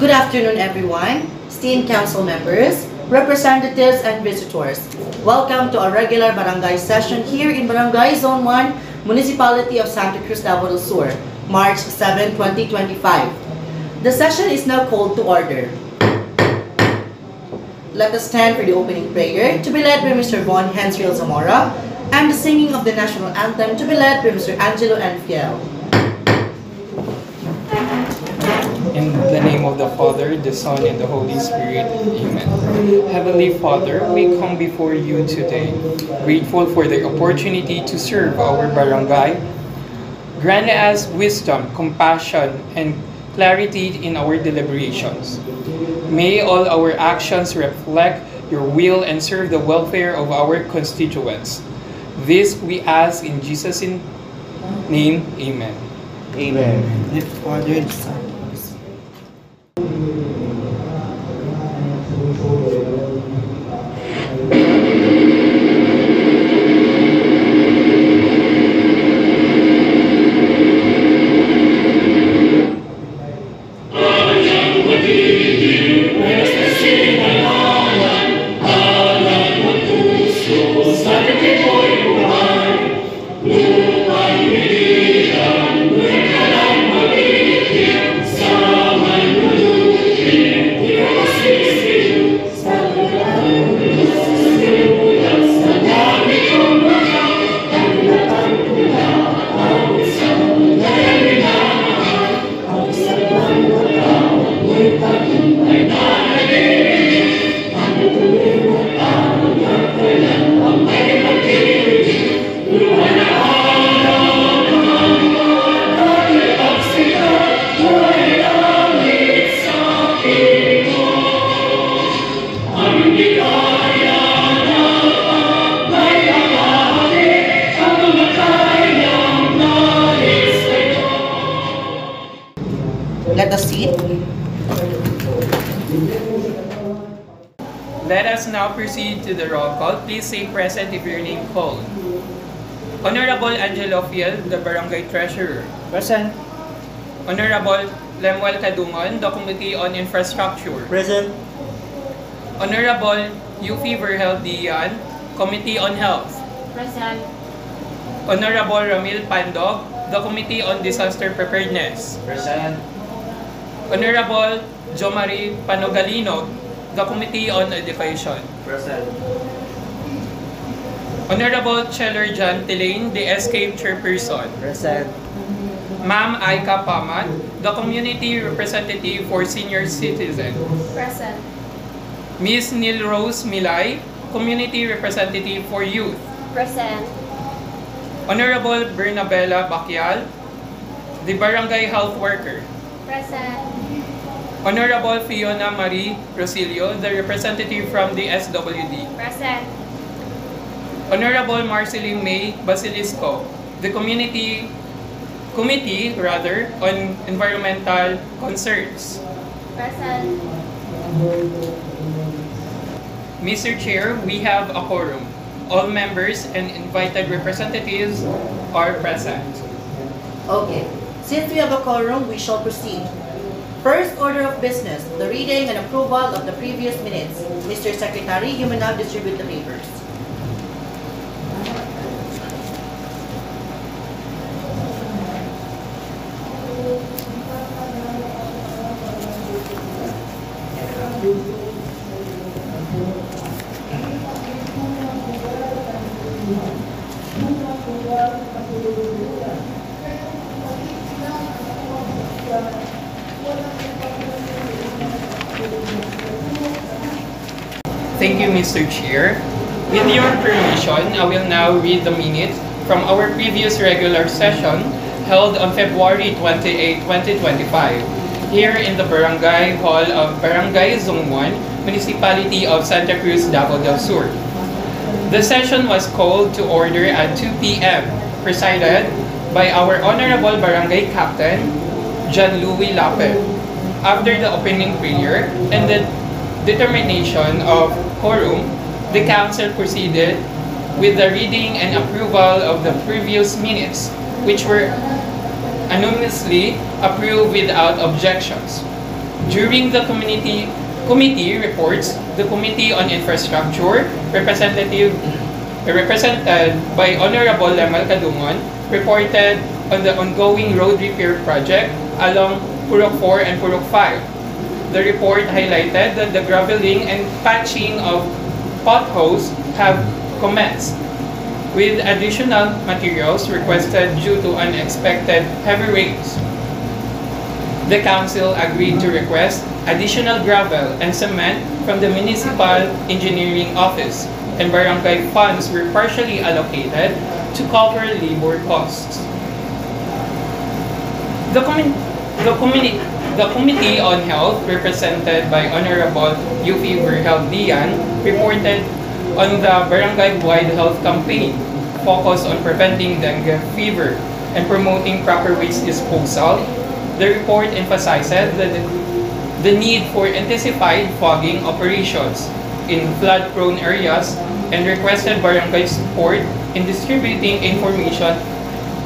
Good afternoon, everyone, esteemed council members, representatives, and visitors. Welcome to our regular barangay session here in Barangay Zone 1, Municipality of Santa Cruz, Davao del Sur, March 7, 2025. The session is now called to order. Let us stand for the opening prayer to be led by Mr. Von Hensriel Zamora and the singing of the national anthem to be led by Mr. Angelo Enfiel. In the name of the Father, the Son, and the Holy Spirit. Amen. Heavenly Father, we come before you today, grateful for the opportunity to serve our barangay. Grant us wisdom, compassion, and clarity in our deliberations. May all our actions reflect your will and serve the welfare of our constituents. This we ask in Jesus' name. Amen. Amen. The Father, the Son. Let us sit. Let us now proceed to the roll call. Please say present if your name called. Honorable Angelo Fiel, the Barangay Treasurer. Present. Honorable Lemuel Kadungon, the Committee on Infrastructure. Present. Honorable Yufi Verhel Dian, Committee on Health. Present. Honorable Ramil Pandog, the Committee on Disaster Preparedness. Present. Honorable Jo Marie Panogalino, the Committee on Education. Present. Honorable Cheller John Tilane, the SK Chairperson. Present. Ma'am Aika Paman, the Community Representative for Senior Citizen. Present. Ms. Neil Rose Milay, Community Representative for Youth. Present. Honorable Bernabella Bakyal, the Barangay Health Worker. Present. Honorable Fiona Marie Rosilio, the representative from the SWD. Present. Honorable Marceline May Basilisco, the Committee on Environmental Concerns. Present. Mr. Chair, we have a quorum. All members and invited representatives are present. Okay. Since we have a quorum, we shall proceed. First order of business, the reading and approval of the previous minutes. Mr. Secretary, you may now distribute the papers. Thank you, Mr. Chair. With your permission, I will now read the minutes from our previous regular session held on February 28, 2025, here in the Barangay Hall of Barangay Zone 1, Municipality of Santa Cruz, Davao del Sur. The session was called to order at 2 p.m., presided by our Honorable Barangay Captain, John Louis Lape. After the opening prayer and the determination of quorum, the council proceeded with the reading and approval of the previous minutes, which were unanimously approved without objections. During the committee reports, the Committee on Infrastructure, represented by Honorable Lemal Kadungon, reported on the ongoing road repair project along Purok 4 and Purok 5. The report highlighted that the graveling and patching of potholes have commenced, with additional materials requested due to unexpected heavy rains. The Council agreed to request additional gravel and cement from the Municipal Engineering Office, and barangay funds were partially allocated to cover labor costs. The Committee on Health, represented by Honorable Yufi Verhaldian, reported on the barangay-wide health campaign focused on preventing dengue fever and promoting proper waste disposal. The report emphasizes the need for intensified fogging operations in flood-prone areas and requested barangay support in distributing information,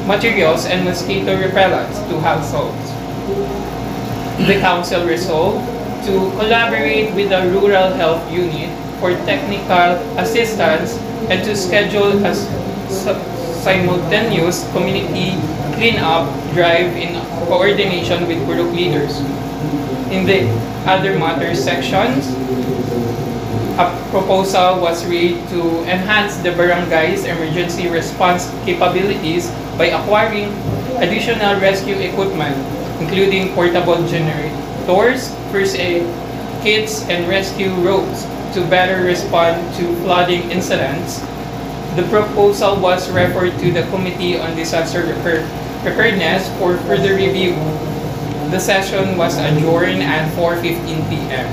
materials, and mosquito repellents to households. The Council resolved to collaborate with the Rural Health Unit for technical assistance and to schedule a simultaneous community clean-up drive in coordination with Purok leaders. In the other matters sections, a proposal was raised to enhance the barangay's emergency response capabilities by acquiring additional rescue equipment, including portable generators, first aid kits, and rescue ropes to better respond to flooding incidents. The proposal was referred to the Committee on Disaster Preparedness for further review. The session was adjourned at 4:15 p.m.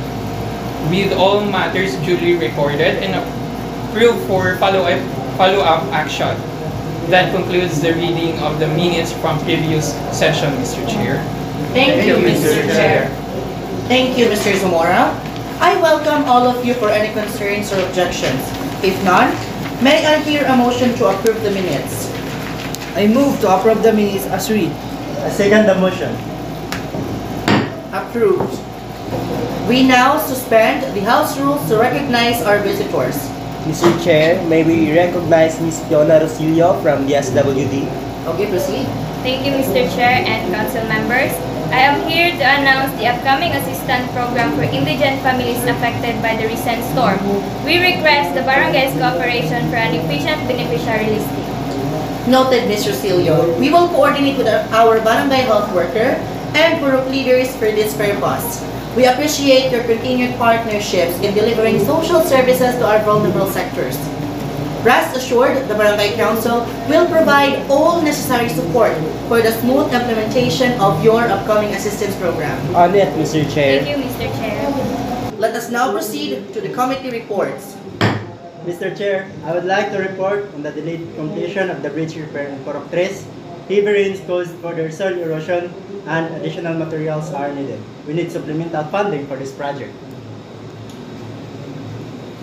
with all matters duly recorded and approved for follow-up action. That concludes the reading of the minutes from previous session, Mr. Chair. Thank you, Mr. Chair. Thank you, Mr. Zamora. I welcome all of you for any concerns or objections. If none, may I hear a motion to approve the minutes? I move to approve the minutes as read. I second the motion. Approved. We now suspend the House rules to recognize our visitors. Mr. Chair, may we recognize Ms. Fiona Rosilio from the SWD? Okay, proceed. Thank you, Mr. Chair and Council members. I am here to announce the upcoming assistance program for indigent families affected by the recent storm. We request the barangay's cooperation for an efficient beneficiary listing. Noted, Ms. Rosilio. We will coordinate with our barangay health worker and Purok leaders for this purpose. We appreciate your continued partnerships in delivering social services to our vulnerable sectors. Rest assured, the Barangay Council will provide all necessary support for the smooth implementation of your upcoming assistance program. On it, Mr. Chair. Thank you, Mr. Chair. Let us now proceed to the committee reports. Mr. Chair, I would like to report on the delayed completion of the bridge repair in Purok 3. Heavy rains caused further soil erosion and additional materials are needed. We need supplemental funding for this project.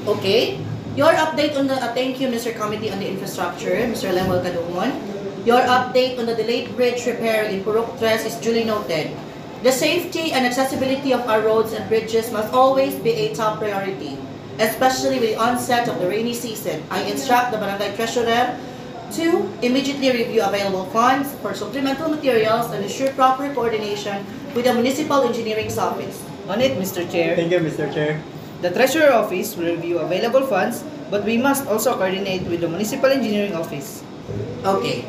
Okay. Your update on the, thank you, Mr. Committee on the Infrastructure, Mr. Lemuel Kadumon. Your update on the delayed bridge repair in Purok 3 is duly noted. The safety and accessibility of our roads and bridges must always be a top priority, especially with the onset of the rainy season. I instruct the Barangay Treasurer to immediately review available funds for supplemental materials and ensure proper coordination with the Municipal Engineering's Office. On it, Mr. Chair. Thank you, Mr. Chair. The Treasurer Office will review available funds, but we must also coordinate with the Municipal Engineering Office. Okay.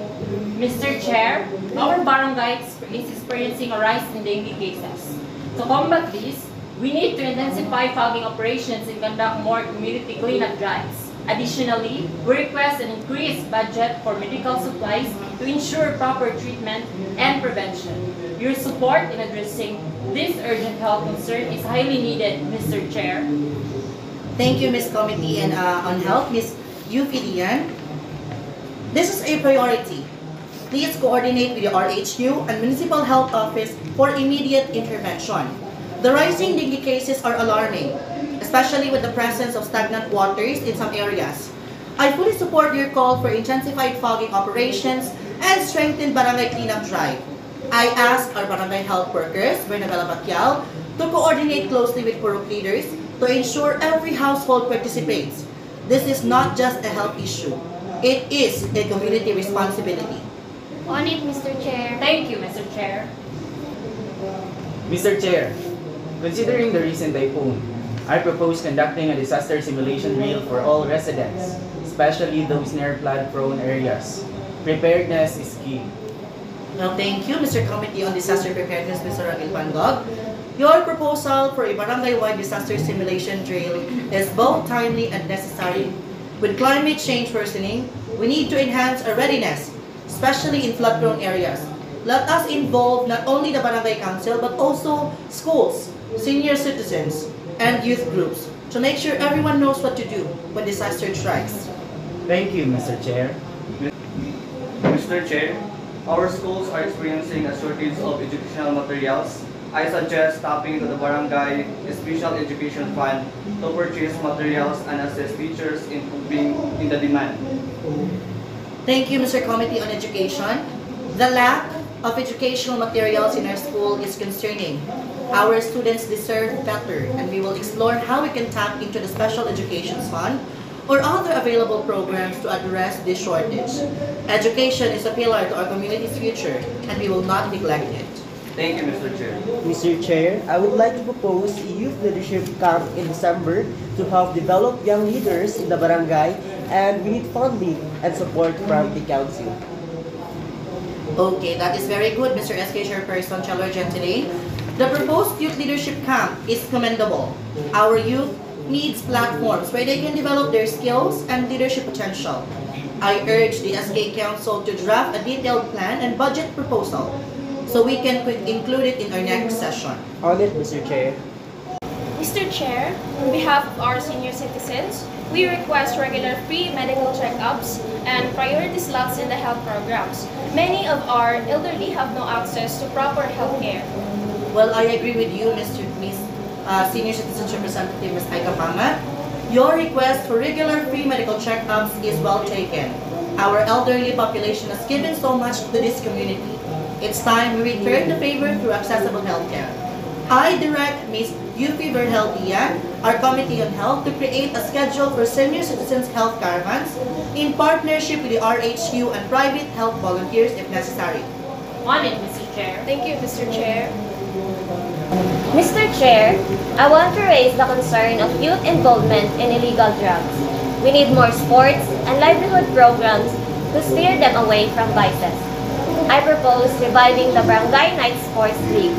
Mr. Chair, our barangay is experiencing a rise in dengue cases. To combat this, we need to intensify fogging operations and conduct more community cleanup drives. Additionally, we request an increased budget for medical supplies to ensure proper treatment and prevention. Your support in addressing this urgent health concern is highly needed, Mr. Chair. Thank you, Ms. Committee and on Health, Ms. Euphilian. This is a priority. Please coordinate with the RHU and Municipal Health Office for immediate intervention. The rising dengue cases are alarming, especially with the presence of stagnant waters in some areas. I fully support your call for intensified fogging operations and strengthened barangay cleanup drive. I ask our barangay health workers, Bernabela Bakyal, to coordinate closely with Purok leaders to ensure every household participates. This is not just a health issue. It is a community responsibility. On it, Mr. Chair. Thank you, Mr. Chair. Mr. Chair, considering the recent typhoon, I propose conducting a disaster simulation drill for all residents, especially those near flood-prone areas. Preparedness is key. Well, thank you, Mr. Committee on Disaster Preparedness, Mr. Rangel Pangog. Your proposal for a barangay-wide disaster simulation drill is both timely and necessary. With climate change worsening, we need to enhance our readiness, especially in flood-prone areas. Let us involve not only the barangay council, but also schools, senior citizens, and youth groups to make sure everyone knows what to do when disaster strikes. Thank you, Mr. Chair. Mr. Chair, our schools are experiencing a shortage of educational materials. I suggest tapping into the Barangay Special Education Fund to purchase materials and assist teachers in coping in the demand. Thank you, Mr. Committee on Education. The lack of educational materials in our school is concerning. Our students deserve better, and we will explore how we can tap into the Special Education Fund or other available programs to address this shortage. Education is a pillar to our community's future, and we will not neglect it. Thank you, Mr. Chair. Mr. Chair, I would like to propose a youth leadership camp in December to help develop young leaders in the barangay, and we need funding and support from the council. Okay, that is very good, Mr. SK Chairperson Chalor Gentile. The proposed youth leadership camp is commendable. Our youth needs platforms where they can develop their skills and leadership potential. I urge the SK Council to draft a detailed plan and budget proposal so we can include it in our next session. On it, Mr. Chair. Mr. Chair, on behalf of our senior citizens, we request regular free medical checkups and priority slots in the health programs. Many of our elderly have no access to proper health care. Well, I agree with you, Miss Senior Citizenship Representative Ms. Aika Pama. Your request for regular free medical checkups is well taken. Our elderly population has given so much to this community. It's time we return the favor through accessible healthcare. I direct Ms. Yupi Verhel Dia, our Committee on Health, to create a schedule for senior citizens health caravans in partnership with the RHU and private health volunteers if necessary. On it, Mr. Chair. Thank you, Mr. Chair. Mr. Chair, I want to raise the concern of youth involvement in illegal drugs. We need more sports and livelihood programs to steer them away from vices. I propose reviving the Barangay Night Sports League.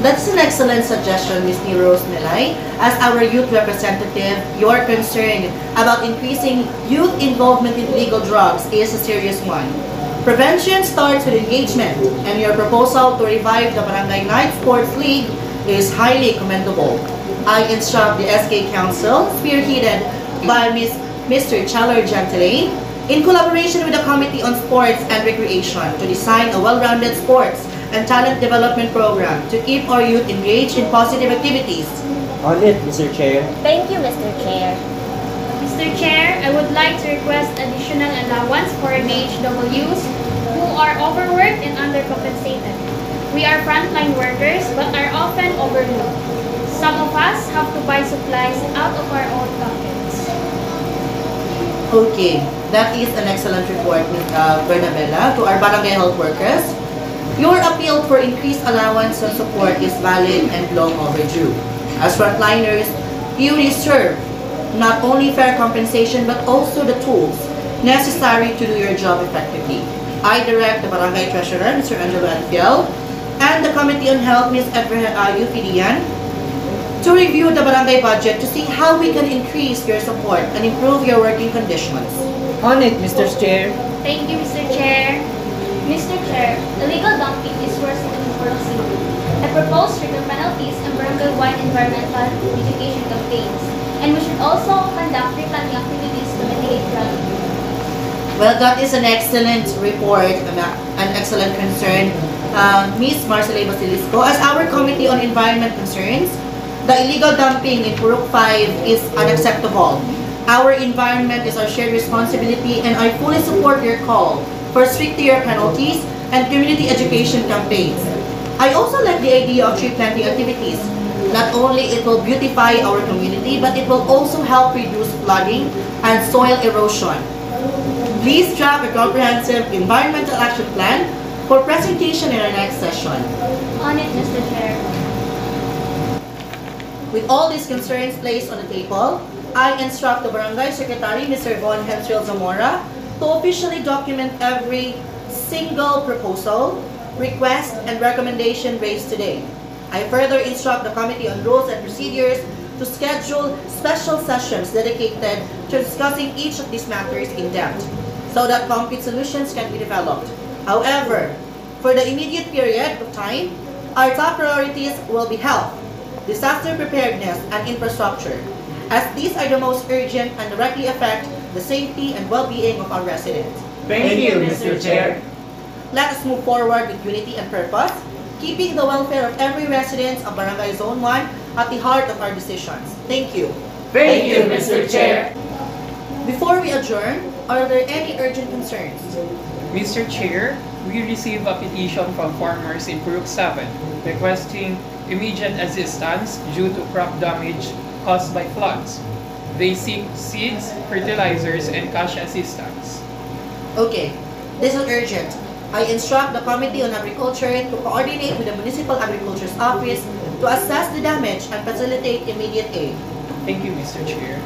That's an excellent suggestion, Ms. Rose Melay. As our youth representative, your concern about increasing youth involvement in illegal drugs is a serious one. Prevention starts with engagement, and your proposal to revive the Barangay Night Sports League is highly commendable. I instruct the SK Council, spearheaded by Mr. Chalor Gentile, in collaboration with the Committee on Sports and Recreation, to design a well-rounded sports and talent development program to keep our youth engaged in positive activities. On it, Mr. Chair. Thank you, Mr. Chair. Mr. Chair, I would like to request additional allowance for MHWs who are overworked and undercompensated. We are frontline workers but are often overlooked. Some of us have to buy supplies out of our own pockets. Okay, that is an excellent report, Ms. Bernabella, to our barangay health workers. Your appeal for increased allowance and support is valid and long overdue. As frontliners, you deserve not only fair compensation but also the tools necessary to do your job effectively. I direct the Barangay Treasurer, Mr. Angelo Anfiel, and the Committee on Health, Ms. Yufidian, to review the barangay budget to see how we can increase your support and improve your working conditions. On it, Mr. Chair. Thank you, Mr. Chair. Mr. Chair, illegal dumping is worsening in Purok City. I propose stricter penalties and barangay-wide environmental education campaigns. And we should also conduct replanting activities to mitigate flooding. Well, that is an excellent report, an excellent concern, Ms. Marcela Basilisco. As our Committee on Environment concerns, the illegal dumping in Purok 5 is unacceptable. Our environment is our shared responsibility, and I fully support your call for stricter penalties and community education campaigns. I also like the idea of tree planting activities. Not only it will beautify our community, but it will also help reduce flooding and soil erosion. Please draft a comprehensive environmental action plan for presentation in our next session. On it, Mr. Chair. With all these concerns placed on the table, I instruct the Barangay Secretary, Mr. Von Hensriel Zamora, to officially document every single proposal, request, and recommendation raised today. I further instruct the Committee on Rules and Procedures to schedule special sessions dedicated to discussing each of these matters in depth so that concrete solutions can be developed. However, for the immediate period of time, our top priorities will be health, disaster preparedness, and infrastructure, as these are the most urgent and directly affect the safety and well-being of our residents. Thank you, Mr. Chair. Let us move forward with unity and purpose, keeping the welfare of every resident of Barangay Zone 1 at the heart of our decisions. Thank you. Thank you, Mr. Chair. Before we adjourn, are there any urgent concerns? Mr. Chair, we received a petition from farmers in Purok 7 requesting immediate assistance due to crop damage caused by floods. They seek seeds, fertilizers, and cash assistance. Okay, this is urgent. I instruct the Committee on Agriculture to coordinate with the Municipal Agriculture's Office to assess the damage and facilitate immediate aid. Thank you, Mr. Chair.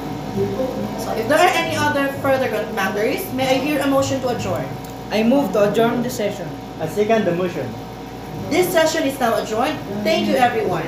So if there are any other further matters, may I hear a motion to adjourn? I move to adjourn the session. I second the motion. This session is now adjourned. Thank you, everyone.